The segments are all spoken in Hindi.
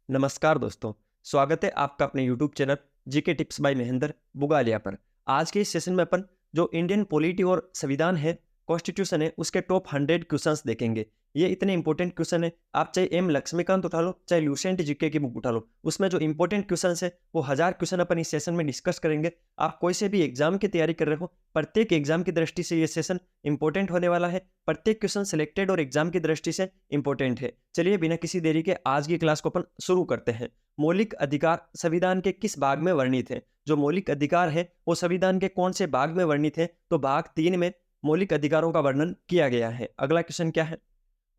नमस्कार दोस्तों, स्वागत है आपका अपने YouTube channel GK tips by Mahendra Bugalia पर। आज के इस सेशन में अपन जो इंडियन पॉलिटी और संविधान है, कॉन्स्टिट्यूशन है, उसके टॉप 100 क्वेश्चंस देखेंगे। ये इतने इंपॉर्टेंट क्वेश्चन है, आप चाहे एम लक्ष्मीकांत उठा लो, चाहे लूसेंट जीके की बुक उठा लो, उसमें जो इंपॉर्टेंट क्वेश्चंस है वो 1000 क्वेश्चन अपन इस सेशन में डिस्कस करेंगे। आप कोई से भी एग्जाम की तैयारी कर रहे हो, प्रत्येक एग्जाम की दृष्टि से ये सेशन इंपॉर्टेंट होने वाला है। प्रत्येक क्वेश्चन सिलेक्टेड और एग्जाम की दृष्टि से इंपॉर्टेंट है। चलिए बिना किसी देरी के आज की क्लास को अपन शुरू करते हैं। मौलिक अधिकार संविधान के किस भाग में वर्णित है? जो मौलिक अधिकार है वो संविधान के कौन से भाग में वर्णित है? तो भाग 3 में मौलिक अधिकारों का वर्णन किया गया है। अगला क्वेश्चन क्या है?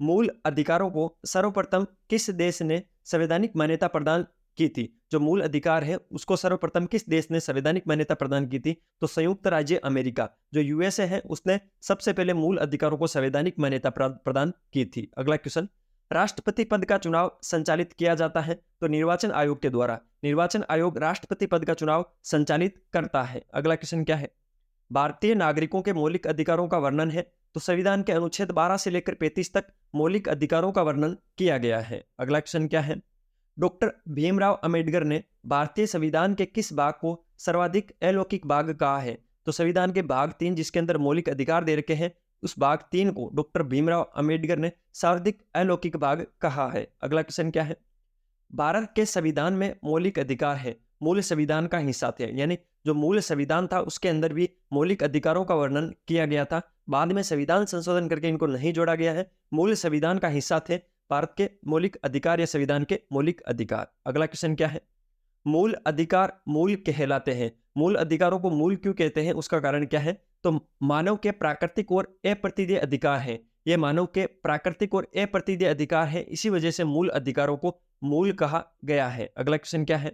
मूल अधिकारों को सर्वप्रथम किस देश ने संवैधानिक मान्यता प्रदान की थी? जो मूल अधिकार है उसको सर्वप्रथम किस देश ने संवैधानिक मान्यता प्रदान की थी? तो संयुक्त राज्य अमेरिका, जो यूएसए है, उसने सबसे पहले मूल अधिकारों को संवैधानिक मान्यता प्रदान की थी। अगला क्वेश्चन, राष्ट्रपति पद का चुनाव संचालित किया जाता है तो निर्वाचन आयोग के द्वारा। निर्वाचन आयोग राष्ट्रपति पद का चुनाव संचालित करता है। अगला क्वेश्चन क्या है? भारतीय नागरिकों के मौलिक अधिकारों का वर्णन है तो संविधान के अनुच्छेद 12 से लेकर 35 तक मौलिक अधिकारों का वर्णन किया गया है। अगला क्वेश्चन क्या है? डॉक्टर भीमराव अंबेडकर ने भारतीय संविधान के किस भाग को सर्वाधिक अलौकिक भाग कहा है? तो संविधान के भाग 3 जिसके अंदर मौलिक अधिकार दे रखे हैं, उस भाग 3 को डॉक्टर भीमराव अंबेडकर ने सर्वाधिक अलौकिक भाग कहा है। अगला क्वेश्चन क्या है? भारत के संविधान में मौलिक अधिकार है, मूल संविधान का हिस्सा थे, यानी जो मूल संविधान था उसके अंदर भी मौलिक अधिकारों का वर्णन किया गया था। बाद में संविधान संशोधन करके इनको नहीं जोड़ा गया है। मूल संविधान का हिस्सा थे भारत के मौलिक अधिकार या संविधान के मौलिक अधिकार। अगला क्वेश्चन क्या है? मूल अधिकार मूल कहलाते हैं। मूल अधिकारों को मूल क्यों कहते हैं, उसका कारण क्या है? तो मानव के प्राकृतिक और अप्रतिदेय अधिकार है। ये मानव के प्राकृतिक और अप्रतिदेय अधिकार है, इसी वजह से मूल अधिकारों को मूल कहा गया है। अगला क्वेश्चन क्या है?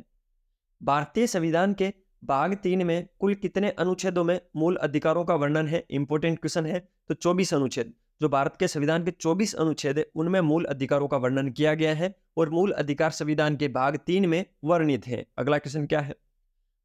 भारतीय संविधान के भाग 3 में कुल कितने अनुच्छेदों में मूल अधिकारों का वर्णन है? इंपॉर्टेंट क्वेश्चन है। तो 24 अनुच्छेद। जो भारत के संविधान के 24 अनुच्छेद है उनमें मूल अधिकारों का वर्णन किया गया है और मूल अधिकार संविधान के भाग 3 में वर्णित है। अगला क्वेश्चन क्या है?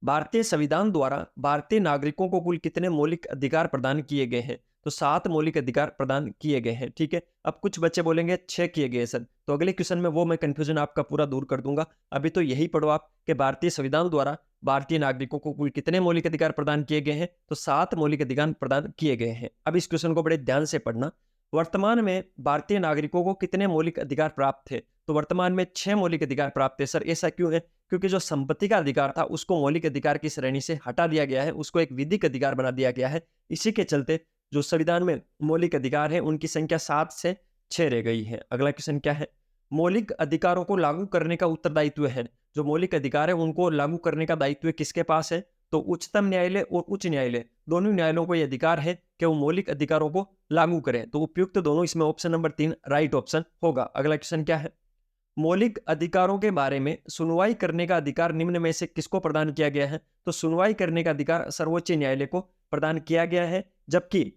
भारतीय संविधान द्वारा भारतीय नागरिकों को कुल कितने मौलिक अधिकार प्रदान किए गए हैं? तो 7 मौलिक अधिकार प्रदान किए गए हैं। ठीक है, अब कुछ बच्चे बोलेंगे 6 किए गए सर, तो अगले क्वेश्चन में वो मैं कंफ्यूजन आपका पूरा दूर कर दूंगा। अभी तो यही पढ़ो आप कि भारतीय संविधान द्वारा भारतीय नागरिकों को कुल कितने मौलिक अधिकार प्रदान किए गए हैं? तो 7 मौलिक अधिकार प्रदान किए गए हैं। अब इस क्वेश्चन को बड़े ध्यान से पढ़ना। वर्तमान में भारतीय नागरिकों को कितने मौलिक अधिकार प्राप्त थे? तो वर्तमान में 6 मौलिक अधिकार प्राप्त है। सर ऐसा क्यों है? क्योंकि जो संपत्ति का अधिकार था उसको मौलिक अधिकार की श्रेणी से हटा दिया गया है, उसको एक विधिक अधिकार बना दिया गया है। इसी के चलते जो संविधान में मौलिक अधिकार है उनकी संख्या 7 से 6 रह गई है। अगला क्वेश्चन क्या है? मौलिक अधिकारों को लागू करने का उत्तरदायित्व है। जो मौलिक अधिकार है उनको लागू करने का दायित्व किसके पास है? तो उच्चतम न्यायालय और उच्च न्यायालय, दोनों न्यायालयों को यह अधिकार है कि वो मौलिक अधिकारों को लागू करें। तो उपयुक्त दोनों, इसमें ऑप्शन नंबर 3 राइट ऑप्शन होगा। अगला क्वेश्चन क्या है? मौलिक अधिकारों के बारे में सुनवाई करने का अधिकार निम्न में से किसको प्रदान किया गया है? तो सुनवाई करने का अधिकार सर्वोच्च न्यायालय को प्रदान किया गया है, जबकि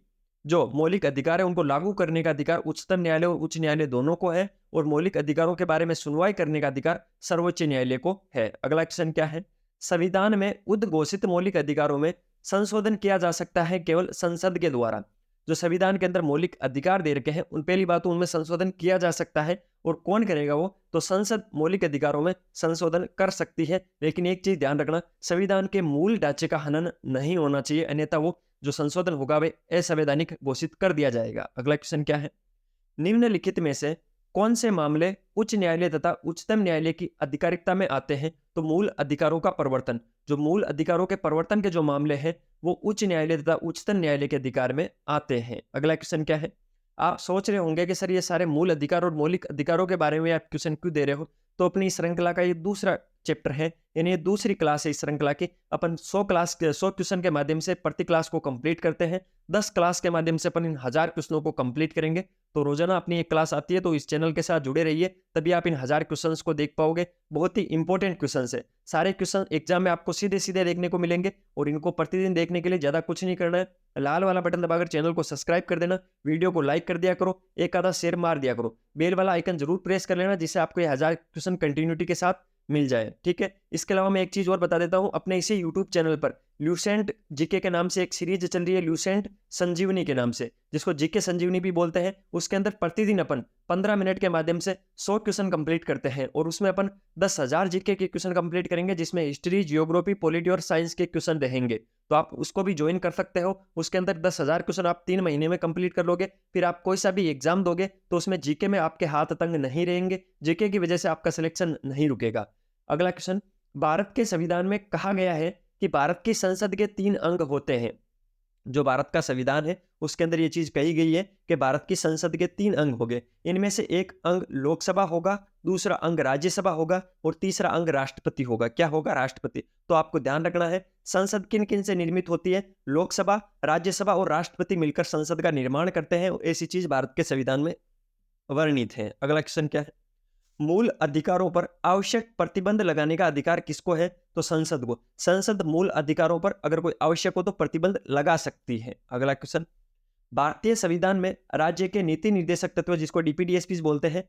जो मौलिक अधिकार है उनको लागू करने का अधिकार उच्चतम न्यायालय और उच्च न्यायालय दोनों को है, और मौलिक अधिकारों के बारे में सुनवाई करने का अधिकार सर्वोच्च न्यायालय को है। अगला क्वेश्चन क्या है? संविधान में उद्घोषित मौलिक अधिकारों में संशोधन किया जा सकता है केवल संसद के द्वारा। जो संविधान के अंदर मौलिक अधिकार दे रखे हैं उन पहली बात तो उनमें संशोधन किया जा सकता है, और कौन करेगा वो? तो संसद मौलिक अधिकारों में संशोधन कर सकती है। लेकिन एक चीज ध्यान रखना, संविधान के मूल ढांचे का हनन नहीं होना चाहिए, अन्यथा वो जो संशोधन होगा वे असंवैधानिक घोषित कर दिया जाएगा। अगला क्वेश्चन क्या है? निम्नलिखित में से कौन से मामले उच्च न्यायालय तथा उच्चतम न्यायालय की अधिकारिकता में आते हैं? तो मूल अधिकारों का परिवर्तन। जो मूल अधिकारों के परिवर्तन के जो मामले हैं वो उच्च न्यायालय तथा उच्चतम न्यायालय के अधिकार में आते हैं। अगला क्वेश्चन क्या है? आप सोच रहे होंगे कि सर ये सारे मूल अधिकार और मौलिक अधिकारों के बारे में आप क्वेश्चन क्यों दे रहे हो? तो अपनी श्रृंखला का ये दूसरा चैप्टर है, यानी ये दूसरी क्लास है इस श्रृंखला की। अपन 100 क्वेश्चन के माध्यम से प्रति क्लास को कंप्लीट करते हैं। 10 क्लास के माध्यम से अपन इन 1000 क्वेश्चनों को कंप्लीट करेंगे। तो रोजाना अपनी एक क्लास आती है, तो इस चैनल के साथ जुड़े रहिए, तभी आप इन 1000 क्वेश्चंस को देख पाओगे। बहुत ही इंपॉर्टेंट क्वेश्चंस है, सारे क्वेश्चन एग्जाम में आपको सीधे सीधे देखने को मिलेंगे, और इनको प्रतिदिन देखने के लिए ज्यादा कुछ नहीं करना है। लाल वाला बटन दबाकर चैनल को सब्सक्राइब कर देना, वीडियो को लाइक कर दिया करो, एक आधा शेयर मार दिया करो, बेल वाला आइकन जरूर प्रेस कर लेना, जिससे आपको ये 1000 क्वेश्चन कंटिन्यूटी के साथ मिल जाए। ठीक है, इसके अलावा मैं एक चीज़ और बता देता हूँ, अपने इसी यूट्यूब चैनल पर ल्यूसेंट जीके के नाम से एक सीरीज चल रही है, ल्यूसेंट संजीवनी के नाम से, जिसको जीके संजीवनी भी बोलते हैं। उसके अंदर प्रतिदिन अपन 15 मिनट के माध्यम से 100 क्वेश्चन कंप्लीट करते हैं और उसमें अपन 10,000 जीके के क्वेश्चन कंप्लीट करेंगे, जिसमें हिस्ट्री, जियोग्राफी, पॉलिटी और साइंस के क्वेश्चन रहेंगे। तो आप उसको भी ज्वाइन कर सकते हो। उसके अंदर 10,000 क्वेश्चन आप 3 महीने में कंप्लीट कर लोगे। फिर आप कोई सा भी एग्जाम दोगे तो उसमें जीके में आपके हाथ तंग नहीं रहेंगे, जीके की वजह से आपका सिलेक्शन नहीं रुकेगा। अगला क्वेश्चन, भारत के संविधान में कहा गया है कि भारत की संसद के 3 अंग होते हैं। जो भारत का संविधान है उसके अंदर ये चीज कही गई है कि भारत की संसद के 3 अंग होंगे। इनमें से एक अंग लोकसभा होगा, दूसरा अंग राज्यसभा होगा और तीसरा अंग राष्ट्रपति होगा। क्या होगा? राष्ट्रपति। तो आपको ध्यान रखना है, संसद किन किन से निर्मित होती है? लोकसभा, राज्यसभा और राष्ट्रपति मिलकर संसद का निर्माण करते हैं। ऐसी चीज भारत के संविधान में वर्णित है। अगला क्वेश्चन क्या है? मूल अधिकारों पर आवश्यक प्रतिबंध लगाने का अधिकार किसको है? तो संसद को। संसद मूल अधिकारों पर अगर कोई आवश्यक हो तो प्रतिबंध लगा सकती है। अगला क्वेश्चन, भारतीय संविधान में राज्य के नीति निर्देशक तत्व, जिसको डीपीडीएसपी बोलते हैं,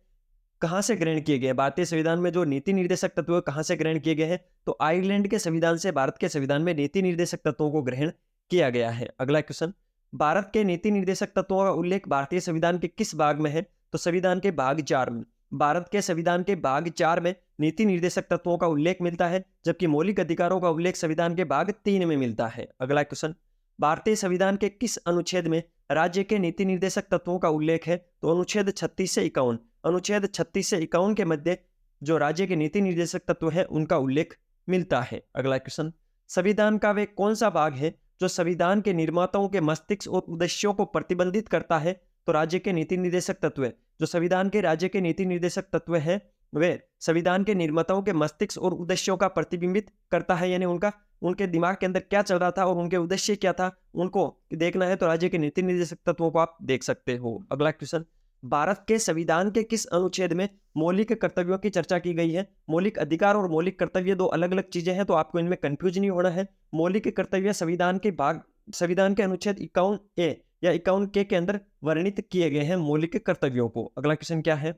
कहां से ग्रहण किए गए? भारतीय संविधान में जो नीति निर्देशक तत्व कहां से ग्रहण किए गए हैं? तो आयरलैंड के संविधान से भारत के संविधान में नीति निर्देशक तत्वों को ग्रहण किया गया है। अगला क्वेश्चन, भारत के नीति निर्देशक तत्वों का उल्लेख भारतीय संविधान के किस भाग में है? तो संविधान के भाग 4 में। भारत के संविधान के भाग 4 में नीति निर्देशक तत्वों का उल्लेख मिलता है, जबकि मौलिक अधिकारों का उल्लेख संविधान के भाग 3 में मिलता है। अगला क्वेश्चन, भारतीय संविधान के किस अनुच्छेद में राज्य के नीति निर्देशक तत्वों का उल्लेख है? तो अनुच्छेद 36 से 51। अनुच्छेद 36 से 51 के मध्य जो राज्य के नीति निर्देशक तत्व है उनका उल्लेख मिलता है। अगला क्वेश्चन, संविधान का वे कौन सा भाग है जो संविधान के निर्माताओं के मस्तिष्क और उद्देश्यों को प्रतिबंधित करता है? तो राज्य के नीति निर्देशक तत्व है। जो संविधान के राज्य के नीति निर्देशक तत्व है वे संविधान के निर्माताओं के मस्तिष्क और उद्देश्यों का प्रतिबिंबित करता है, यानी उनके दिमाग के अंदर क्या चल रहा था और उनके उद्देश्य क्या था उनको देखना है तो राज्य के नीति निर्देशक तत्वों को आप देख सकते हो। अगला क्वेश्चन, भारत के संविधान के किस अनुच्छेद में मौलिक कर्तव्यों की चर्चा की गई है? मौलिक अधिकार और मौलिक कर्तव्य दो अलग अलग चीजें हैं, तो आपको इनमें कंफ्यूज नहीं होना है। मौलिक कर्तव्य संविधान के अनुच्छेद 51A या 51K के अंदर वर्णित किए गए हैं मौलिक कर्तव्यों को। अगला क्वेश्चन क्या है?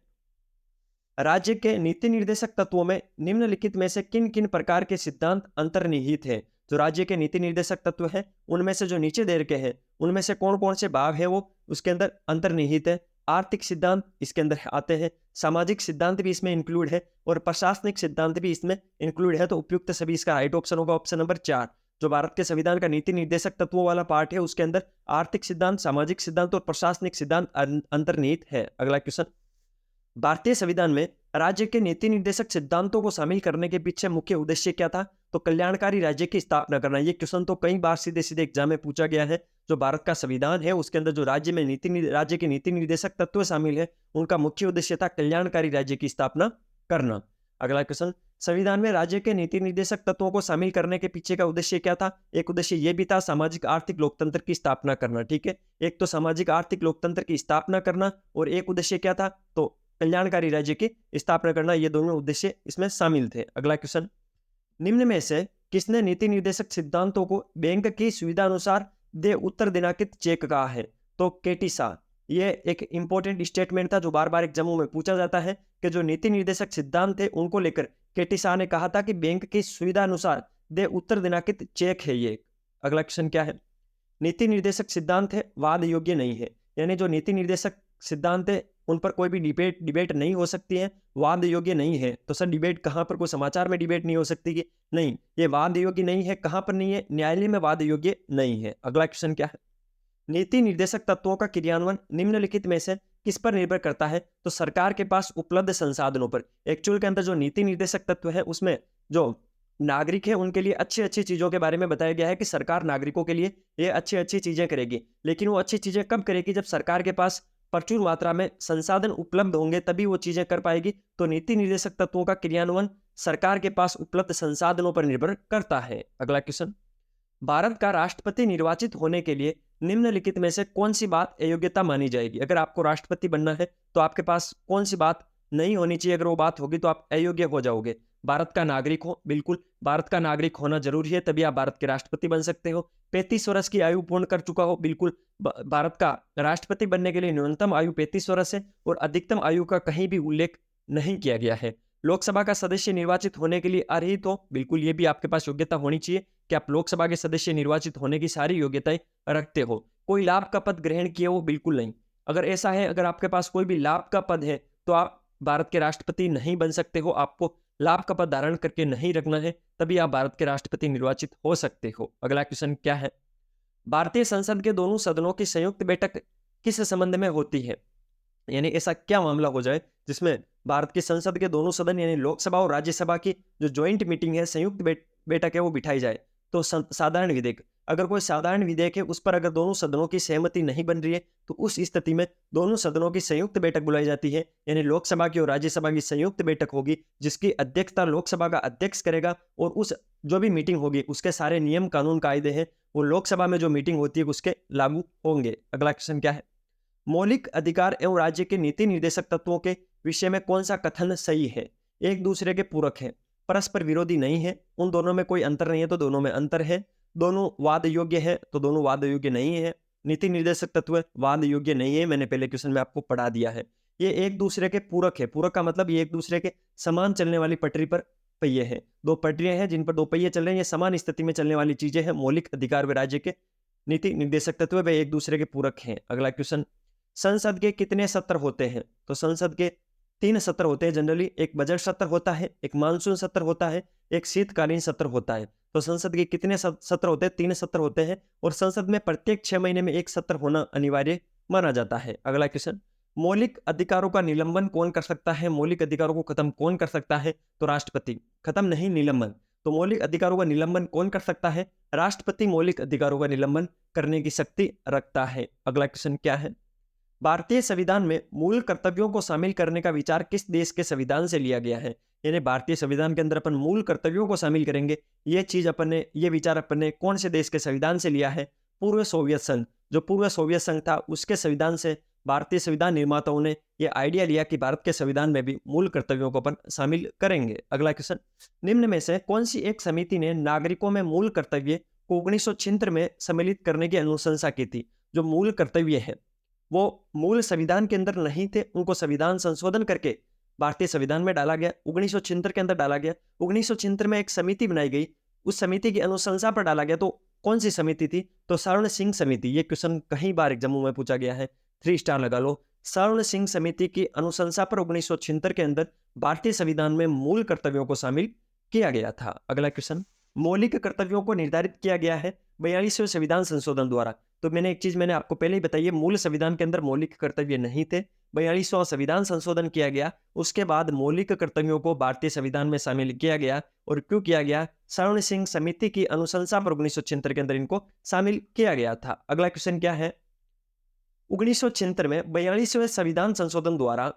राज्य के नीति निर्देशक तत्वों में निम्नलिखित में से किन किन प्रकार के सिद्धांत अंतर्निहित है? जो राज्य के नीति निर्देशक तत्व है उनमें से जो नीचे दे रखे हैं उनमें से कौन कौन से भाग है वो उसके अंदर अंतर्निहित है? आर्थिक सिद्धांत इसके अंदर आते हैं, सामाजिक सिद्धांत भी इसमें इंक्लूड है और प्रशासनिक सिद्धांत भी इसमें इंक्लूड है। तो उपयुक्त सभी इसका राइट ऑप्शन होगा, ऑप्शन नंबर 4। जो भारत के संविधान का नीति निर्देशक तत्वों वाला पार्ट है उसके अंदर आर्थिक सिद्धांत, सामाजिक सिद्धांत और प्रशासनिक सिद्धांत अंतर्निहित है। अगला क्वेश्चन, भारतीय संविधान में राज्य के नीति निर्देशक सिद्धांतों को शामिल करने के पीछे मुख्य उद्देश्य क्या था? तो कल्याणकारी राज्य की स्थापना करना। ये क्वेश्चन तो कई बार सीधे सीधे एग्जाम में पूछा गया है। जो भारत का संविधान है उसके अंदर जो राज्य के नीति निर्देशक तत्व शामिल है उनका मुख्य उद्देश्य था कल्याणकारी राज्य की स्थापना करना। अगला क्वेश्चन, संविधान में राज्य के नीति निर्देशक तत्वों को शामिल करने के पीछे का उद्देश्य क्या था? एक उद्देश्य यह भी था सामाजिक आर्थिक लोकतंत्र की स्थापना करना। ठीक है, एक तो सामाजिक आर्थिक लोकतंत्र की स्थापना करना और एक उद्देश्य क्या था? तो कल्याणकारी राज्य की स्थापना करना। ये दोनों उद्देश्य इसमें शामिल थे। अगला क्वेश्चन, निम्न में से किसने नीति निर्देशक सिद्धांतों को बैंक की सुविधा अनुसार दे उत्तर दिनांकित चेक कहा है? तो केटी शाह। ये एक इंपॉर्टेंट स्टेटमेंट था जो बार बार एग्जामों में पूछा जाता है कि जो नीति निर्देशक सिद्धांत थे उनको लेकर केटी शाह ने कहा था कि बैंक की सुविधा अनुसार दे उत्तर दिनांकित चेक है ये। अगला क्वेश्चन क्या है? नीति निर्देशक सिद्धांत है वाद योग्य नहीं है, यानी जो नीति निर्देशक सिद्धांत है उन पर कोई भी डिबेट नहीं हो सकती है, वाद योग्य नहीं है। तो सर डिबेट कहां पर? कोई समाचार में डिबेट नहीं हो सकती कि नहीं, ये वाद योग्य नहीं है। कहां पर नहीं है? न्यायालय में वाद योग्य नहीं है। अगला क्वेश्चन क्या है? नीति निर्देशक तत्वों का क्रियान्वयन निम्नलिखित में से किस पर निर्भर करता है? तो सरकार के पास उपलब्ध संसाधनों पर। एक्चुअल के अंदर जो नीति निर्देशक तत्व है उसमें जो नागरिक है उनके लिए अच्छी अच्छी चीजों के बारे में बताया गया है कि सरकार नागरिकों के लिए ये अच्छी अच्छी चीजें करेगी, लेकिन वो अच्छी चीजें कब करेगी? जब सरकार के पास प्रचुर मात्रा में संसाधन उपलब्ध होंगे तभी वो चीजें कर पाएगी। तो नीति निर्देशक तत्वों का क्रियान्वयन सरकार के पास उपलब्ध संसाधनों पर निर्भर करता है। अगला क्वेश्चन, भारत का राष्ट्रपति निर्वाचित होने के लिए निम्नलिखित में से कौन सी बात अयोग्यता मानी जाएगी? अगर आपको राष्ट्रपति बनना है तो आपके पास कौन सी बात नहीं होनी चाहिए? अगर वो बात होगी तो आप अयोग्य हो जाओगे। भारत का नागरिक हो, बिल्कुल भारत का नागरिक होना जरूरी है तभी आप भारत के राष्ट्रपति बन सकते हो। 35 वर्ष की आयु पूर्ण कर चुका हो, बिल्कुल भारत का राष्ट्रपति बनने के लिए न्यूनतम आयु 35 वर्ष है और अधिकतम आयु का कहीं भी उल्लेख नहीं किया गया है। लोकसभा का सदस्य निर्वाचित होने के लिए अर्हित हो, बिल्कुल ये भी आपके पास योग्यता होनी चाहिए कि आप लोकसभा के सदस्य निर्वाचित होने की सारी योग्यताएं रखते हो। कोई लाभ का पद ग्रहण किए हो, बिल्कुल नहीं। अगर ऐसा है, अगर आपके पास कोई भी लाभ का पद है तो आप भारत के राष्ट्रपति नहीं बन सकते हो, आपको लाभ का पद धारण करके नहीं रखना है, तभी आप भारत के राष्ट्रपति निर्वाचित हो सकते हो। अगला क्वेश्चन क्या है, भारतीय संसद के दोनों सदनों की संयुक्त बैठक किस संबंध में होती है? यानी ऐसा क्या मामला हो जाए जिसमें भारत की संसद के दोनों सदन यानी लोकसभा और राज्यसभा की जो ज्वाइंट मीटिंग है, संयुक्त बैठक है, वो बिठाई जाए। तो साधारण विधेयक, अगर कोई साधारण विधेयक है उस पर अगर दोनों सदनों की सहमति नहीं बन रही है तो उस स्थिति में दोनों सदनों की संयुक्त बैठक बुलाई जाती है, यानी लोकसभा की और राज्यसभा की संयुक्त बैठक होगी जिसकी अध्यक्षता लोकसभा का अध्यक्ष करेगा और उस जो भी मीटिंग होगी उसके सारे नियम कानून कायदे हैं वो लोकसभा में जो मीटिंग होती है उसके लागू होंगे। अगला क्वेश्चन क्या है, मौलिक अधिकार एवं राज्य के नीति निर्देशक तत्वों के विषय में कौन सा कथन सही है? एक दूसरे के पूरक है, परस्पर विरोधी नहीं है, उन दोनों में कोई अंतर नहीं है तो दोनों में अंतर है, दोनों वाद योग्य है तो दोनों वाद योग्य नहीं है, नीति निर्देशक तत्व वाद योग्य नहीं है, मैंने पहले क्वेश्चन में आपको पढ़ा दिया है। ये एक दूसरे के पूरक है, पूरक का मतलब ये एक दूसरे के समान चलने वाली पटरी पर पहिए हैं, दो पटरियां हैं जिन पर दो पहिए चल रहे हैं, ये समान स्थिति में चलने वाली चीजें हैं। मौलिक अधिकार व राज्य के नीति निर्देशक तत्व वे एक दूसरे के पूरक हैं। अगला क्वेश्चन, संसद के कितने सत्र होते हैं? तो संसद के 3 सत्र होते हैं जनरली, एक बजट सत्र होता है, एक मानसून सत्र होता है, एक शीतकालीन सत्र होता है। तो संसद के कितने सत्र होते हैं? 3 सत्र होते हैं और संसद में प्रत्येक 6 महीने में एक सत्र होना अनिवार्य माना जाता है। अगला क्वेश्चन, मौलिक अधिकारों का निलंबन कौन कर सकता है? मौलिक अधिकारों को खत्म कौन कर सकता है? तो राष्ट्रपति। खत्म नहीं, निलंबन। तो मौलिक अधिकारों का निलंबन कौन कर सकता है? राष्ट्रपति मौलिक अधिकारों का निलंबन करने की शक्ति रखता है। अगला क्वेश्चन क्या है, भारतीय संविधान में मूल कर्तव्यों को शामिल करने का विचार किस देश के संविधान से लिया गया है? यानी भारतीय संविधान के अंदर अपन मूल कर्तव्यों को शामिल करेंगे, ये चीज अपन ने, ये विचार अपन ने कौन से देश के संविधान से लिया है? पूर्व सोवियत संघ। जो पूर्व सोवियत संघ था उसके संविधान से भारतीय संविधान निर्माताओं ने यह आइडिया लिया कि भारत के संविधान में भी मूल कर्तव्यों को अपन शामिल करेंगे। अगला क्वेश्चन, निम्न में से कौन सी एक समिति ने नागरिकों में मूल कर्तव्य को 1976 में सम्मिलित करने की अनुशंसा की थी? जो मूल कर्तव्य है वो मूल संविधान के अंदर नहीं थे, उनको संविधान संशोधन करके भारतीय संविधान में डाला गया, 1976 के अंदर डाला गया। 1976 में एक समिति बनाई गई, उस समिति की अनुशंसा पर डाला गया। तो कौन सी समिति थी? तो स्वर्ण सिंह समिति। ये क्वेश्चन कई बार एग्जामों में पूछा गया है, 3 स्टार लगा लो। स्वर्ण सिंह समिति की अनुशंसा पर 1976 के अंदर भारतीय संविधान में मूल कर्तव्यों को शामिल किया गया था। अगला क्वेश्चन, मौलिक कर्तव्यों को निर्धारित किया गया है 42वें संविधान संशोधन द्वारा। तो मैंने एक चीज मैंने आपको पहले ही बताई है, मूल संविधान के अंदर मौलिक कर्तव्य नहीं थे, 42वां संविधान संशोधन किया गया, उसके बाद मौलिक कर्तव्यों को भारतीय संविधान में शामिल किया गया। और क्यों किया गया? स्वर्ण सिंह समिति की अनुशंसा पर 1976 के अंदर इनको शामिल किया गया था। अगला क्वेश्चन क्या है, 1976 में 42वें संविधान संशोधन द्वारा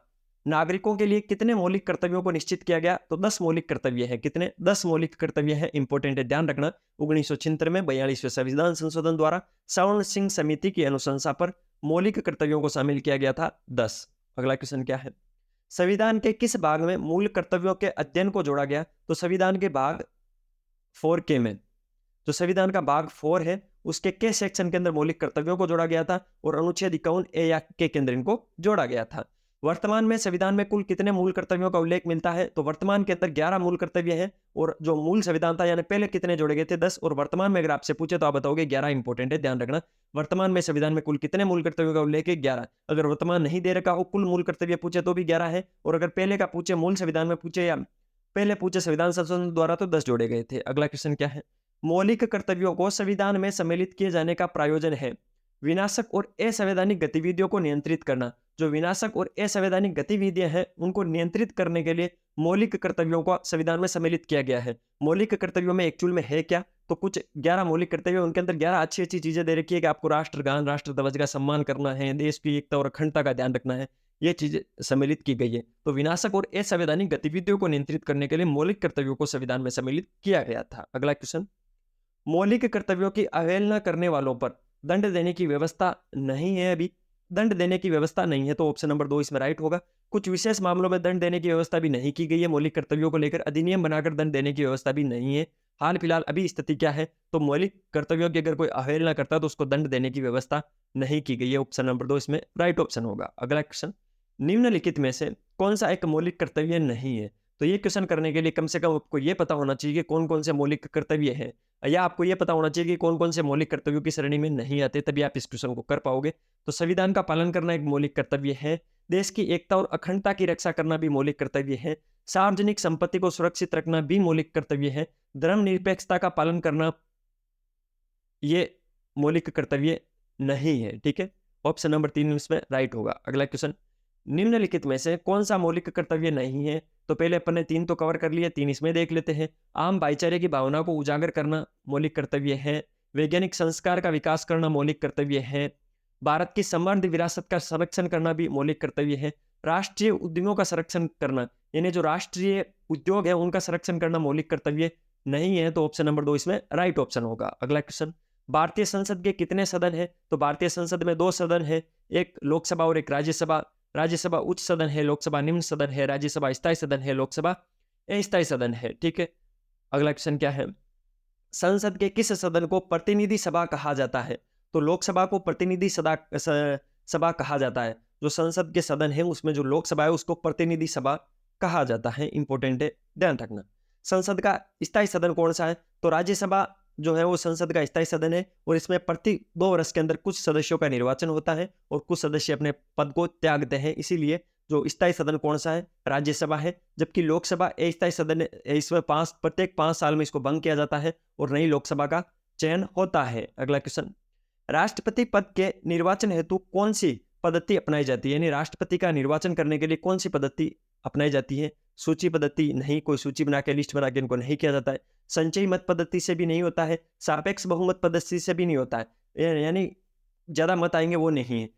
नागरिकों के लिए कितने मौलिक कर्तव्यों को निश्चित किया गया? तो 10 मौलिक कर्तव्य है। कितने? 10 मौलिक कर्तव्य है, इंपॉर्टेंट है, ध्यान रखना। 1976 में 42वें संविधान संशोधन द्वारा स्वर्ण सिंह समिति की अनुशंसा पर मौलिक कर्तव्यों को शामिल किया गया था 10। अगला क्वेश्चन क्या है, संविधान के किस भाग में मूल कर्तव्यों के अध्ययन को जोड़ा गया? तो संविधान के भाग 4K में, जो संविधान का भाग 4 है उसके के सेक्शन के अंदर मौलिक कर्तव्यों को जोड़ा गया था और अनुच्छेद 51A या के अंदर इनको जोड़ा गया था। वर्तमान में संविधान में कुल कितने मूल कर्तव्यों का उल्लेख मिलता है? तो वर्तमान के अंदर 11 मूल कर्तव्य है और जो मूल संविधान था यानी पहले कितने जोड़े गए थे? 10। और वर्तमान में अगर आपसे पूछे तो आप बताओगे 11। इंपॉर्टेंट है, ध्यान रखना। वर्तमान में संविधान में कुल कितने मूल कर्तव्यों का उल्लेख है? 11। अगर वर्तमान नहीं दे रखा हो, कुल मूल कर्तव्य पूछे तो भी 11 है, और अगर पहले का पूछे, मूल संविधान में पूछे या पहले पूछे संविधान संशोधन द्वारा, तो 10 जोड़े गए थे। अगला क्वेश्चन क्या है, मौलिक कर्तव्यों को संविधान में सम्मिलित किए जाने का प्रयोजन है विनाशक और असंवैधानिक गतिविधियों को नियंत्रित करना। जो विनाशक और असंवैधानिक गतिविधियां हैं उनको नियंत्रित करने के लिए मौलिक कर्तव्यों को संविधान में सम्मिलित किया गया है। मौलिक कर्तव्यों में एक्चुअल में है क्या? तो कुछ 11 मौलिक कर्तव्य, उनके अंदर 11 अच्छी अच्छी चीजें दे रखी है कि आपको राष्ट्रगान, राष्ट्र ध्वज का सम्मान करना है, देश की एकता और अखंडता का ध्यान रखना है, ये चीजें सम्मिलित की गई है। तो विनाशक और असंवैधानिक गतिविधियों को नियंत्रित करने के लिए मौलिक कर्तव्यों को संविधान में सम्मिलित किया गया था। अगला क्वेश्चन, मौलिक कर्तव्यों की अवहेलना करने वालों पर दंड देने की व्यवस्था नहीं है। अभी दंड देने की व्यवस्था नहीं है, तो ऑप्शन नंबर 2 इसमें राइट होगा। कुछ विशेष मामलों में दंड देने की व्यवस्था भी नहीं की गई है। मौलिक कर्तव्यों को लेकर अधिनियम बनाकर दंड देने की व्यवस्था भी नहीं है। हाल फिलहाल अभी स्थिति क्या है? तो मौलिक कर्तव्यों की अगर कोई अवहेलना करता है तो उसको दंड देने की व्यवस्था नहीं की गई है। ऑप्शन नंबर 2 इसमें राइट ऑप्शन होगा। अगला क्वेश्चन, निम्नलिखित में से कौन सा एक मौलिक कर्तव्य नहीं है? तो ये क्वेश्चन करने के लिए कम से कम आपको ये पता होना चाहिए कि कौन कौन से मौलिक कर्तव्य हैं, या आपको ये पता होना चाहिए कि कौन कौन से मौलिक कर्तव्यों की श्रेणी में नहीं आते, तभी आप इस क्वेश्चन को कर पाओगे। तो संविधान का पालन करना एक मौलिक कर्तव्य है। देश की एकता और अखंडता की रक्षा करना भी मौलिक कर्तव्य है। सार्वजनिक संपत्ति को सुरक्षित रखना भी मौलिक कर्तव्य है। धर्मनिरपेक्षता का पालन करना ये मौलिक कर्तव्य नहीं है। ठीक है, ऑप्शन नंबर 3 इसमें राइट होगा। अगला क्वेश्चन, निम्नलिखित में से कौन सा मौलिक कर्तव्य नहीं है? तो पहले अपन ने 3 तो कवर कर लिए, 3 इसमें देख लेते हैं। आम भाईचारे की भावना को उजागर करना मौलिक कर्तव्य है। वैज्ञानिक संस्कार का विकास करना मौलिक कर्तव्य है। भारत की समृद्ध विरासत का संरक्षण करना भी मौलिक कर्तव्य है। राष्ट्रीय उद्यमों का संरक्षण करना, यानी जो राष्ट्रीय उद्योग है उनका संरक्षण करना मौलिक कर्तव्य नहीं है। तो ऑप्शन नंबर 2 इसमें राइट ऑप्शन होगा। अगला क्वेश्चन, भारतीय संसद के कितने सदन है? तो भारतीय संसद में 2 सदन है, एक लोकसभा और एक राज्यसभा। राज्यसभा उच्च सदन है, लोकसभा निम्न सदन है। राज्यसभा स्थायी सदन है, लोकसभा अस्थायी सदन है। ठीक है, अगला क्वेश्चन क्या है, संसद के किस सदन को प्रतिनिधि सभा कहा जाता है? तो लोकसभा को प्रतिनिधि सभा कहा जाता है। जो संसद के सदन है उसमें जो लोकसभा है उसको प्रतिनिधि सभा कहा जाता है। इंपॉर्टेंट है, ध्यान रखना। संसद का स्थायी सदन कौन सा है? तो राज्यसभा जो है वो संसद का स्थायी सदन है, और इसमें प्रति 2 वर्ष के अंदर कुछ सदस्यों का निर्वाचन होता है और कुछ सदस्य अपने पद को त्यागते हैं। इसीलिए जो स्थायी सदन कौन सा है? राज्यसभा है। जबकि लोकसभा अस्थायी सदन है, इसमें प्रत्येक 5 साल में इसको भंग किया जाता है और नई लोकसभा का चयन होता है। अगला क्वेश्चन, राष्ट्रपति पद के निर्वाचन हेतु कौन सी पद्धति अपनाई जाती है? यानी राष्ट्रपति का निर्वाचन करने के लिए कौन सी पद्धति अपनाई जाती है? सूची पद्धति नहीं, कोई सूची बना के लिस्ट बना के इनको नहीं किया जाता है। संचयी मत पद्धति से भी नहीं होता है। सापेक्ष बहुमत पद्धति से भी नहीं होता है, यानी ज्यादा मत आएंगे वो नहीं है।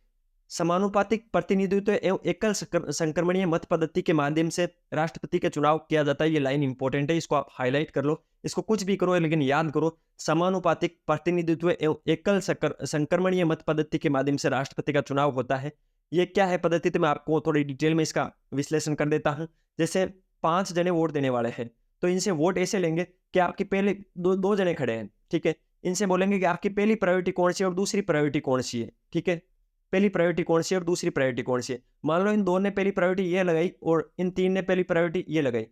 समानुपातिक प्रतिनिधित्व एवं एकल संक्रमणीय मत पद्धति के माध्यम से राष्ट्रपति का चुनाव किया जाता है। ये लाइन इंपॉर्टेंट है, इसको आप हाईलाइट कर लो। इसको कुछ भी करो लेकिन याद करो, समानुपातिक प्रतिनिधित्व एवं एकल संक्रमणीय मत पद्धति के माध्यम से राष्ट्रपति का चुनाव होता है। ये क्या है पद्धति? तो मैं आपको थोड़ी डिटेल में इसका विश्लेषण कर देता हूं। जैसे 5 जने वोट देने वाले हैं, तो इनसे वोट ऐसे लेंगे कि आपकी पहले दो जने खड़े हैं, ठीक है, इनसे बोलेंगे कि आपकी पहली प्रायोरिटी कौन सी है और दूसरी प्रायोरिटी कौन सी है। ठीक है, पहली प्रायोरिटी कौन सी है और दूसरी प्रायोरिटी कौन सी है। मान लो इन 2 ने पहली प्रायोरिटी ये लगाई और इन 3 ने पहली प्रायोरिटी ये लगाई।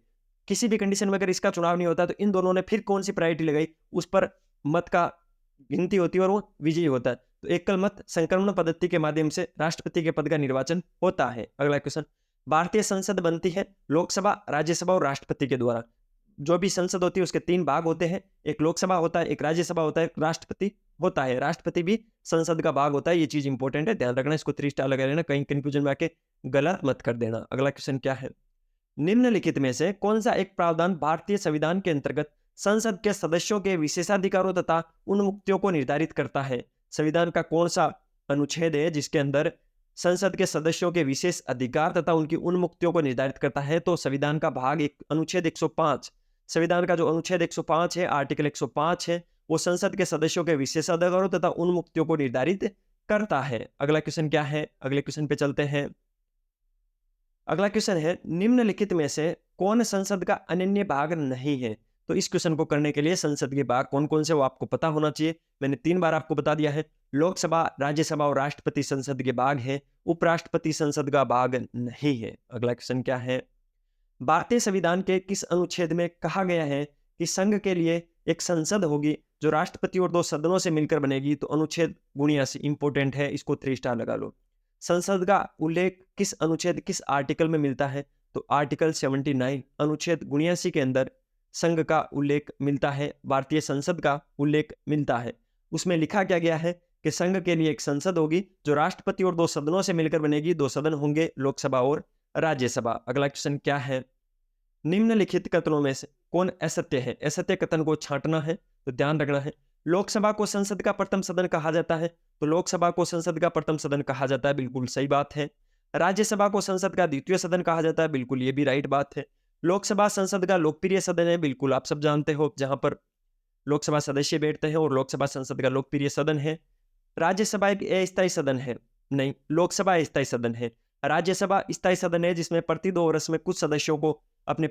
किसी भी कंडीशन में अगर इसका चुनाव नहीं होता तो इन दोनों ने फिर कौन सी प्रायोरिटी लगाई उस पर मत का गिनती होती है और वो विजयी होता है। तो एकल मत संक्रमण पद्धति के माध्यम से राष्ट्रपति के पद का निर्वाचन होता है। अगला क्वेश्चन, भारतीय संसद बनती है लोकसभा, राज्यसभा और राष्ट्रपति के द्वारा। जो भी संसद होती है उसके 3 भाग होते हैं, एक लोकसभा होता है, एक राज्यसभा होता है, एक राष्ट्रपति होता है। राष्ट्रपति भी संसद का भाग होता है। ये चीज इंपॉर्टेंट है, ध्यान रखना। इसको 3 स्टार लगा लेना, कहीं कंफ्यूजन में आके गलत मत कर देना। अगला क्वेश्चन क्या है, निम्नलिखित में से कौन सा एक प्रावधान भारतीय संविधान के अंतर्गत संसद के सदस्यों के विशेषाधिकारों तथा उन्मुक्तियों को निर्धारित करता है? संविधान का कौन सा अनुच्छेद है जिसके अंदर संसद के सदस्यों के विशेष अधिकार तथा उनकी उन्मुक्तियों को निर्धारित करता है? तो संविधान का भाग अनुच्छेद 105, संविधान का जो अनुच्छेद 105 है, आर्टिकल 105 है, वो संसद के सदस्यों के विशेषाधिकारों तथा उन्मुक्तियों को निर्धारित करता है। अगला क्वेश्चन क्या है, अगले क्वेश्चन पे चलते हैं। अगला क्वेश्चन है, निम्नलिखित में से कौन संसद का अनन्य भाग नहीं है? तो इस क्वेश्चन को करने के लिए संसद के भाग कौन कौन से वो आपको पता होना चाहिए। मैंने 3 बार आपको बता दिया है, लोकसभा, राज्यसभा और राष्ट्रपति संसद के भाग है, उपराष्ट्रपति संसद का भाग नहीं है। अगला क्वेश्चन क्या है, भारतीय संविधान के किस अनुच्छेद में कहा गया है कि संघ के लिए एक संसद होगी जो राष्ट्रपति और 2 सदनों से मिलकर बनेगी? तो अनुच्छेद 79 इंपॉर्टेंट है, इसको 3 स्टार लगा लो। संसद का उल्लेख किस अनुच्छेद किस आर्टिकल में मिलता है? तो आर्टिकल 79 अनुच्छेद 79 के अंदर संघ का उल्लेख मिलता है, भारतीय संसद का उल्लेख मिलता है। उसमें लिखा क्या गया है कि संघ के लिए एक संसद होगी जो राष्ट्रपति और 2 सदनों से मिलकर बनेगी। 2 सदन होंगे, लोकसभा और राज्यसभा। अगला क्वेश्चन क्या है, निम्नलिखित कथनों में से कौन असत्य है? असत्य कथन को छांटना है, तो ध्यान रखना है। लोकसभा को संसद का प्रथम सदन कहा जाता है, तो लोकसभा को संसद का प्रथम सदन कहा जाता है, बिल्कुल सही बात है। राज्यसभा को संसद का द्वितीय सदन कहा जाता है, बिल्कुल ये भी राइट बात है। लोकसभा संसद का लोकप्रिय सदन है, बिल्कुल आप सब जानते हो, जहां पर लोकसभा सदस्य बैठते हैं, और लोकसभा संसद का लोकप्रिय सदन है। राज्यसभा एक अस्थायी सदन है, नहीं, लोकसभा अस्थायी सदन है। राज्यसभा स्थायी सदन है जिसमें प्रति 2 वर्ष में कुछ सदस्यों को अपने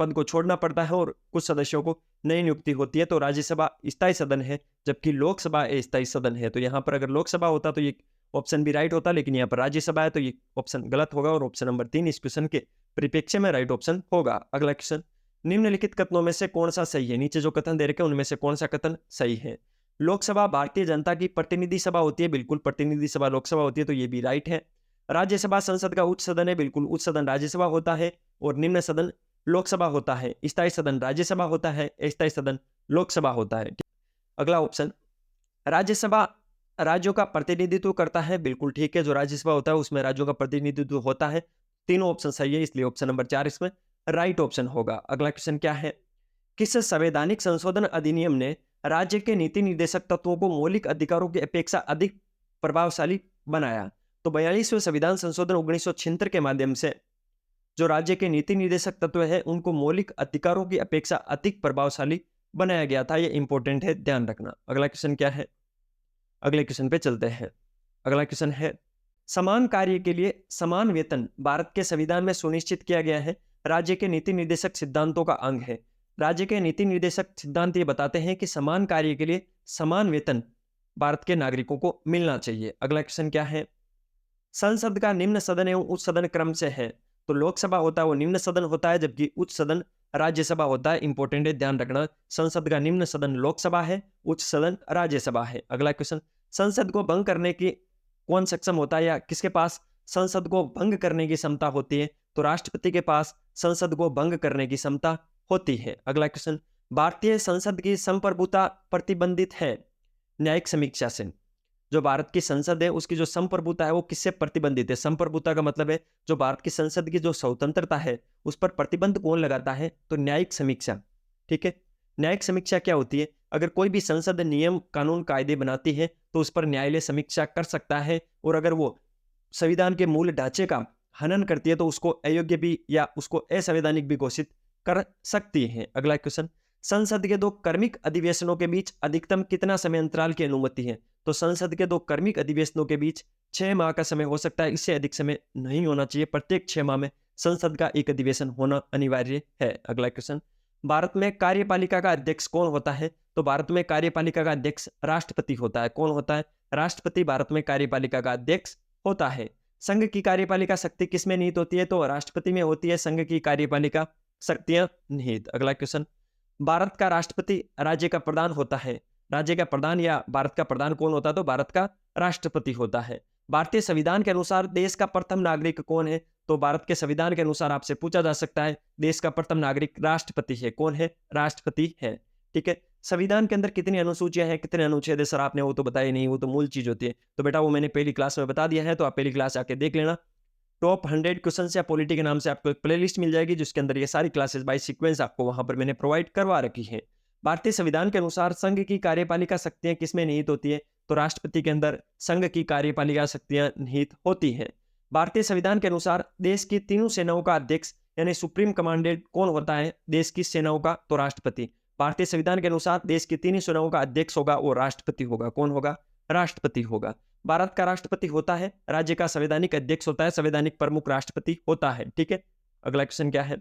पद को छोड़ना पड़ता है और कुछ सदस्यों को नई नियुक्ति होती है। तो राज्यसभा स्थायी सदन है, जबकि लोकसभा अस्थायी सदन है। तो यहाँ पर अगर लोकसभा होता तो ये ऑप्शन भी राइट होता, लेकिन यहाँ पर राज्यसभा है तो ये ऑप्शन गलत होगा, और ऑप्शन नंबर 3 इस क्वेश्चन के परिप्रेक्ष्य में राइट ऑप्शन होगा। अगला क्वेश्चन, निम्नलिखित कथनों में से कौन सा सही है? नीचे जो कथन दे रखे हैं उनमें से कौन सा कथन सही है? लोकसभा भारतीय जनता की प्रतिनिधि सभा होती है, बिल्कुल प्रतिनिधि सभा लोकसभा होती है, तो ये भी राइट है। राज्यसभा संसद का उच्च सदन है, बिल्कुल उच्च सदन राज्यसभा होता है और निम्न सदन लोकसभा होता है। स्थायी सदन राज्यसभा होता है, अस्थायी सदन लोकसभा होता है। अगला ऑप्शन, राज्यसभा राज्यों का प्रतिनिधित्व करता है, बिल्कुल ठीक है। जो राज्यसभा होता है उसमें राज्यों का प्रतिनिधित्व होता है। तीनों ऑप्शन सही है, इसलिए ऑप्शन नंबर 4 इसमें राइट ऑप्शन होगा। अगला क्वेश्चन क्या है, किस संवैधानिक संशोधन अधिनियम ने राज्य के नीति निर्देशक तत्वों को मौलिक अधिकारों की अपेक्षा अधिक प्रभावशाली बनाया? तो 42वें संविधान संशोधन 1976 के माध्यम से जो राज्य के नीति निर्देशक तत्व है उनको मौलिक अधिकारों की अपेक्षा अधिक प्रभावशाली बनाया गया था। ये इंपॉर्टेंट है, ध्यान रखना। अगला क्वेश्चन क्या है, अगले क्वेश्चन पे चलते हैं। अगला क्वेश्चन है, समान कार्य के लिए समान वेतन भारत के संविधान में सुनिश्चित किया गया है, राज्य के नीति निर्देशक सिद्धांतों का अंग है। राज्य के नीति निर्देशक सिद्धांत ये बताते हैं कि समान कार्य के लिए समान वेतन भारत के नागरिकों को मिलना चाहिए। अगला क्वेश्चन क्या है, संसद का निम्न सदन एवं उच्च सदन क्रम से है? तो लोकसभा होता है वो निम्न सदन होता है, जबकि उच्च सदन राज्यसभा होता है। इंपॉर्टेंट है, ध्यान रखना। संसद का निम्न सदन लोकसभा है, उच्च सदन राज्यसभा है। अगला क्वेश्चन, संसद को भंग करने की कौन सक्षम होता है या किसके पास संसद को भंग करने की क्षमता होती है? तो राष्ट्रपति के पास संसद को भंग करने की क्षमता होती है। अगला क्वेश्चन, भारतीय संसद की संप्रभुता प्रतिबंधित है न्यायिक समीक्षा से? जो भारत की संसद है उसकी जो संप्रभुता है वो किससे प्रतिबंधित है? संप्रभुता का मतलब है जो भारत की संसद की जो स्वतंत्रता है उस पर प्रतिबंध कौन लगाता है? तो न्यायिक समीक्षा। ठीक है, न्यायिक समीक्षा क्या होती है? अगर कोई भी संसद नियम कानून कायदे बनाती है तो उस पर न्यायालय समीक्षा कर सकता है, और अगर वो संविधान के मूल ढांचे का हनन करती है तो उसको अयोग्य भी या उसको असंवैधानिक भी घोषित कर सकती है। अगला क्वेश्चन, संसद के 2 क्रमिक अधिवेशनों के बीच अधिकतम कितना समय अंतराल की अनुमति है? तो संसद के 2 क्रमिक अधिवेशनों के बीच 6 माह का समय हो सकता है, इससे अधिक समय नहीं होना चाहिए। प्रत्येक 6 माह में संसद का एक अधिवेशन होना अनिवार्य है। अगला क्वेश्चन, भारत में कार्यपालिका का अध्यक्ष कौन होता है? तो भारत में कार्यपालिका का अध्यक्ष राष्ट्रपति होता है। कौन होता है? राष्ट्रपति भारत में कार्यपालिका का अध्यक्ष होता है। संघ की कार्यपालिका शक्ति किसमें निहित होती है? तो राष्ट्रपति में होती है संघ की कार्यपालिका शक्तियां निहित। अगला क्वेश्चन, भारत का राष्ट्रपति राज्य का प्रधान होता है। राज्य का प्रधान या भारत का प्रधान कौन होता है? तो भारत का राष्ट्रपति होता है। भारतीय संविधान के अनुसार देश का प्रथम नागरिक कौन है? तो भारत के संविधान के अनुसार आपसे पूछा जा सकता है, देश का प्रथम नागरिक राष्ट्रपति है। कौन है? राष्ट्रपति है। ठीक है, संविधान के अंदर कितनी अनुसूचियां हैं, कितने अनुच्छेद है सर? आपने वो तो बताया नहीं, वो तो मूल चीज होती है। तो बेटा वो मैंने पहली क्लास में बता दिया है, तो आप पहली क्लास आके देख लेना। टॉप 100 क्वेश्चन या पॉलिटी के नाम से आपको एक प्लेलिस्ट मिल जाएगी जिसके अंदर ये सारी क्लासेस बाय सीक्वेंस आपको वहां पर मैंने प्रोवाइड करवा रखी है। भारतीय संविधान के अनुसार संघ की कार्यपालिका शक्तियां किसमें निहित होती है? तो राष्ट्रपति के अंदर संघ की कार्यपालिका शक्तियां निहित होती है। भारतीय संविधान के अनुसार देश की तीनों सेनाओं का अध्यक्ष यानी सुप्रीम कमांडेंट कौन होता है देश की सेनाओं का? तो राष्ट्रपति। भारतीय संविधान के अनुसार देश की तीनों सेनाओं का अध्यक्ष होगा वो राष्ट्रपति होगा। कौन होगा? राष्ट्रपति होगा। भारत का राष्ट्रपति होता है, राज्य का संवैधानिक अध्यक्ष होता है, संवैधानिक प्रमुख राष्ट्रपति होता है। ठीक है, अगला क्वेश्चन क्या है,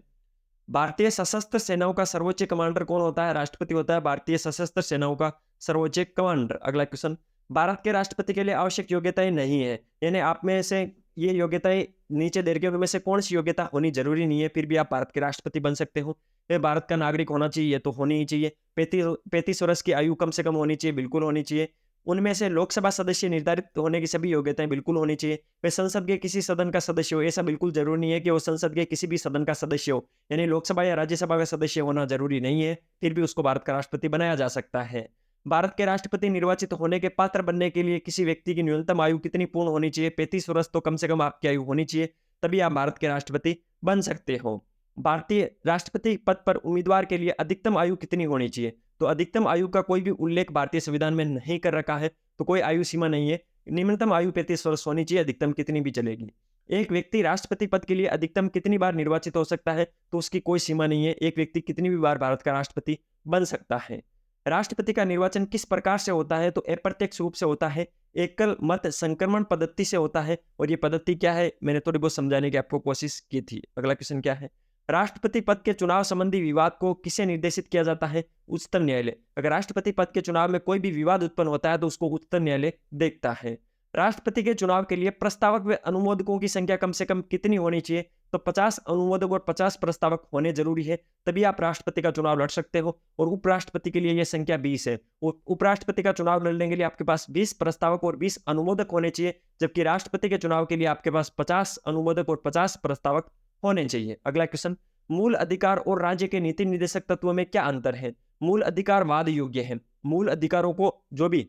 भारतीय सशस्त्र सेनाओं का सर्वोच्च कमांडर कौन होता है? राष्ट्रपति होता है भारतीय सशस्त्र सेनाओं का सर्वोच्च कमांडर। अगला क्वेश्चन, भारत के राष्ट्रपति के लिए आवश्यक योग्यताएं नहीं है, यानी आप में से ये योग्यताएं नीचे दे रखे उनमें से कौन सी योग्यता होनी जरूरी नहीं है, फिर भी आप भारत के राष्ट्रपति बन सकते हो। भारत का नागरिक होना चाहिए तो होनी ही चाहिए। 35 वर्ष की आयु कम से कम होनी चाहिए, बिल्कुल होनी चाहिए। उनमें से लोकसभा सदस्य निर्धारित होने की सभी योग्यताएं बिल्कुल होनी चाहिए। वे संसद के किसी सदन का सदस्य हो, ऐसा बिल्कुल जरूरी नहीं है कि वो संसद के किसी भी सदन का सदस्य हो, यानी लोकसभा या राज्यसभा का सदस्य होना जरूरी नहीं है, फिर भी उसको भारत का राष्ट्रपति बनाया जा सकता है। भारत के राष्ट्रपति निर्वाचित होने के पात्र बनने के लिए किसी व्यक्ति की न्यूनतम आयु कितनी पूर्ण होनी चाहिए? 35 वर्ष तो कम से कम आपकी आयु होनी चाहिए, तभी आप भारत के राष्ट्रपति बन सकते हो। भारतीय राष्ट्रपति पद पर उम्मीदवार के लिए अधिकतम आयु कितनी होनी चाहिए? तो अधिकतम आयु का कोई भी उल्लेख भारतीय संविधान में नहीं कर रखा है, तो कोई आयु सीमा नहीं है। निम्नतम आयु 35 वर्ष होनी चाहिए, अधिकतम कितनी भी चलेगी। एक व्यक्ति राष्ट्रपति पद के लिए अधिकतम कितनी बार निर्वाचित हो सकता है? तो उसकी कोई सीमा नहीं है, एक व्यक्ति कितनी भी बार भारत का राष्ट्रपति बन सकता है। राष्ट्रपति का निर्वाचन किस प्रकार से होता है? तो अप्रत्यक्ष रूप से होता है, एकल मत संक्रमण पद्धति से होता है। और ये पद्धति क्या है मैंने थोड़ी बहुत समझाने की आपको कोशिश की थी। अगला क्वेश्चन क्या है, राष्ट्रपति पद के चुनाव संबंधी विवाद को किसे निर्देशित किया जाता है? उच्चतम न्यायालय। अगर राष्ट्रपति पद के चुनाव में कोई भी विवाद उत्पन्न होता है तो उसको उच्चतम न्यायालय देखता है। राष्ट्रपति के चुनाव के लिए प्रस्तावक व अनुमोदकों की संख्या कम से कम कितनी होनी चाहिए? तो 50 अनुमोदक और 50 प्रस्तावक होने जरूरी है, तभी आप राष्ट्रपति का चुनाव लड़ सकते हो। और उपराष्ट्रपति के लिए यह संख्या 20 है। उपराष्ट्रपति का चुनाव लड़ने के लिए आपके पास 20 प्रस्तावक और 20 अनुमोदक होने चाहिए, जबकि राष्ट्रपति के चुनाव के लिए आपके पास 50 अनुमोदक और 50 प्रस्तावक होने चाहिए। अगला क्वेश्चन, मूल अधिकार और राज्य के नीति निर्देशक तत्वों में क्या अंतर है? मूल अधिकार वाद योग्य है। मूल अधिकारों को जो भी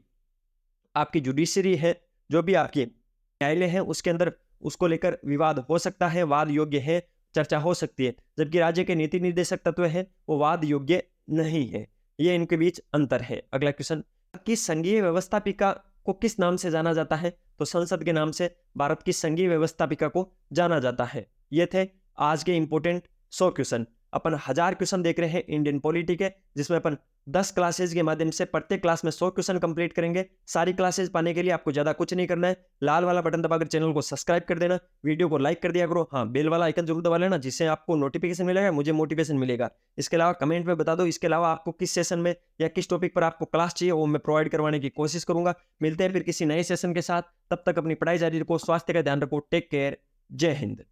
आपकी जुडिशरी है, जो भी आपकी न्यायालय है, उसके अंदर उसको लेकर विवाद हो सकता है, वाद योग्य है, चर्चा हो सकती है। जबकि राज्य के नीति निर्देशक तत्व है वो वाद योग्य नहीं है। ये इनके बीच अंतर है। अगला क्वेश्चन, कि संघीय व्यवस्थापिका को किस नाम से जाना जाता है? तो संसद के नाम से भारत की संघीय व्यवस्थापिका को जाना जाता है। ये थे आज के इंपोर्टेंट 100 क्वेश्चन। अपन 1000 क्वेश्चन देख रहे हैं इंडियन पॉलिटी के, जिसमें अपन 10 क्लासेज के माध्यम से प्रत्येक क्लास में 100 क्वेश्चन कंप्लीट करेंगे। सारी क्लासेज पाने के लिए आपको ज्यादा कुछ नहीं करना है, लाल वाला बटन दबाकर चैनल को सब्सक्राइब कर देना, वीडियो को लाइक कर दिया करो, हाँ बेल वाला आइकन जरूर दबा लेना, जिससे आपको नोटिफिकेशन मिलेगा, मुझे मोटिवेशन मिलेगा। इसके अलावा कमेंट में बता दो, इसके अलावा आपको किस सेशन में या किस टॉपिक पर आपको क्लास चाहिए, वो मैं प्रोवाइड करवाने की कोशिश करूंगा। मिलते हैं फिर किसी नए सेशन के साथ, तब तक अपनी पढ़ाई जारी रखो, स्वास्थ्य का ध्यान रखो, टेक केयर, जय हिंद।